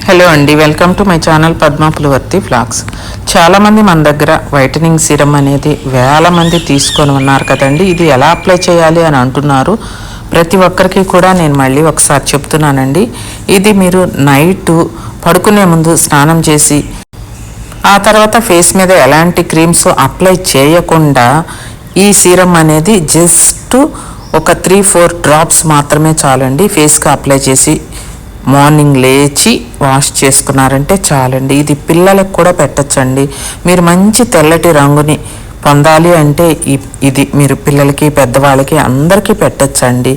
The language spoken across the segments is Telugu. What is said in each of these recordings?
హలో అండి, welcome to my channel Padma Pulivarthi vlogs. చాలామంది మన దగ్గర వైటనింగ్ సీరం అనేది వేల మంది తీసుకొని ఉన్నారు కదండి. ఇది ఎలా అప్లై చేయాలి అని అంటున్నారు. ప్రతి ఒక్కరికి కూడా నేను మళ్ళీ ఒకసారి చెప్తున్నానండి. ఇది మీరు నైట్ పడుకునే ముందు స్నానం చేసి ఆ తర్వాత ఫేస్ మీద ఎలాంటి క్రీమ్స్ అప్లై చేయకుండా ఈ సీరం అనేది జస్ట్ ఒక 3-4 డ్రాప్స్ మాత్రమే చాలండి. ఫేస్కి అప్లై చేసి మార్నింగ్ లేచి వాష్ చేసుకున్నారంటే చాలండి. ఇది పిల్లలకు కూడా పెట్టచ్చండి. మీరు మంచి తెల్లటి రంగుని పొందాలి అంటే ఇది మీరు పిల్లలకి పెద్దవాళ్ళకి అందరికీ పెట్టచ్చండి.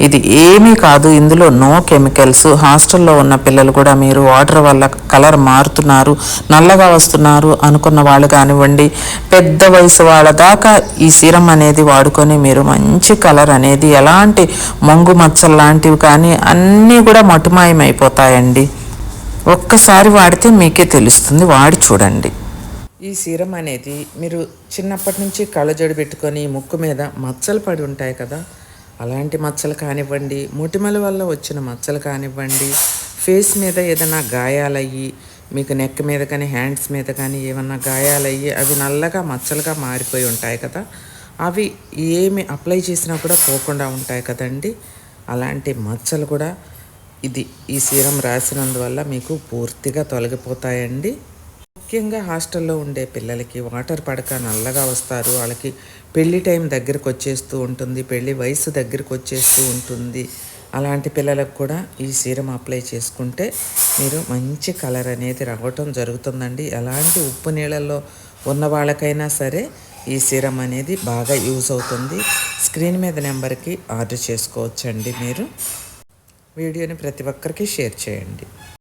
ఇది ఏమీ కాదు, ఇందులో నో కెమికల్స్. హాస్టల్లో ఉన్న పిల్లలు కూడా మీరు వాటర్ వల్ల కలర్ మారుతున్నారు, నల్లగా వస్తున్నారు అనుకున్న వాళ్ళు కానివ్వండి, పెద్ద వయసు వాళ్ళ దాకా ఈ సీరం అనేది వాడుకొని మీరు మంచి కలర్ అనేది ఎలాంటి మంగు మచ్చలు లాంటివి కానీ అన్నీ కూడా మటుమాయమైపోతాయండి. ఒక్కసారి వాడితే మీకే తెలుస్తుంది, వాడి చూడండి. ఈ సీరం అనేది మీరు చిన్నప్పటి నుంచి కళ్ళజోడు పెట్టుకొని ముక్కు మీద మచ్చలు పడి ఉంటాయి కదా, అలాంటి మచ్చలు కానివ్వండి, మొటిమల వల్ల వచ్చిన మచ్చలు కానివ్వండి, ఫేస్ మీద ఏదైనా గాయాలయ్యి మీకు నెక్ మీద కానీ హ్యాండ్స్ మీద కానీ ఏమన్నా గాయాలయ్యి అవి నల్లగా మచ్చలుగా మారిపోయి ఉంటాయి కదా, అవి ఏమి అప్లై చేసినా కూడా పోకుండా ఉంటాయి కదండి. అలాంటి మచ్చలు కూడా ఈ సీరం రాసినందువల్ల మీకు పూర్తిగా తొలగిపోతాయండి. ముఖ్యంగా హాస్టల్లో ఉండే పిల్లలకి వాటర్ పడక నల్లగా వస్తారు. వాళ్ళకి పెళ్లి టైం దగ్గరకు వచ్చేస్తూ ఉంటుంది, పెళ్లి వయసు దగ్గరకు వచ్చేస్తూ ఉంటుంది. అలాంటి పిల్లలకు కూడా ఈ సీరం అప్లై చేసుకుంటే మీరు మంచి కలర్ అనేది రావటం జరుగుతుందండి. ఎలాంటి ఉప్పు నీళ్ళల్లో ఉన్న వాళ్ళకైనా సరే ఈ సీరం అనేది బాగా యూజ్ అవుతుంది. స్క్రీన్ మీద నెంబర్కి ఆర్డర్ చేసుకోవచ్చండి. మీరు వీడియోని ప్రతి ఒక్కరికి షేర్ చేయండి.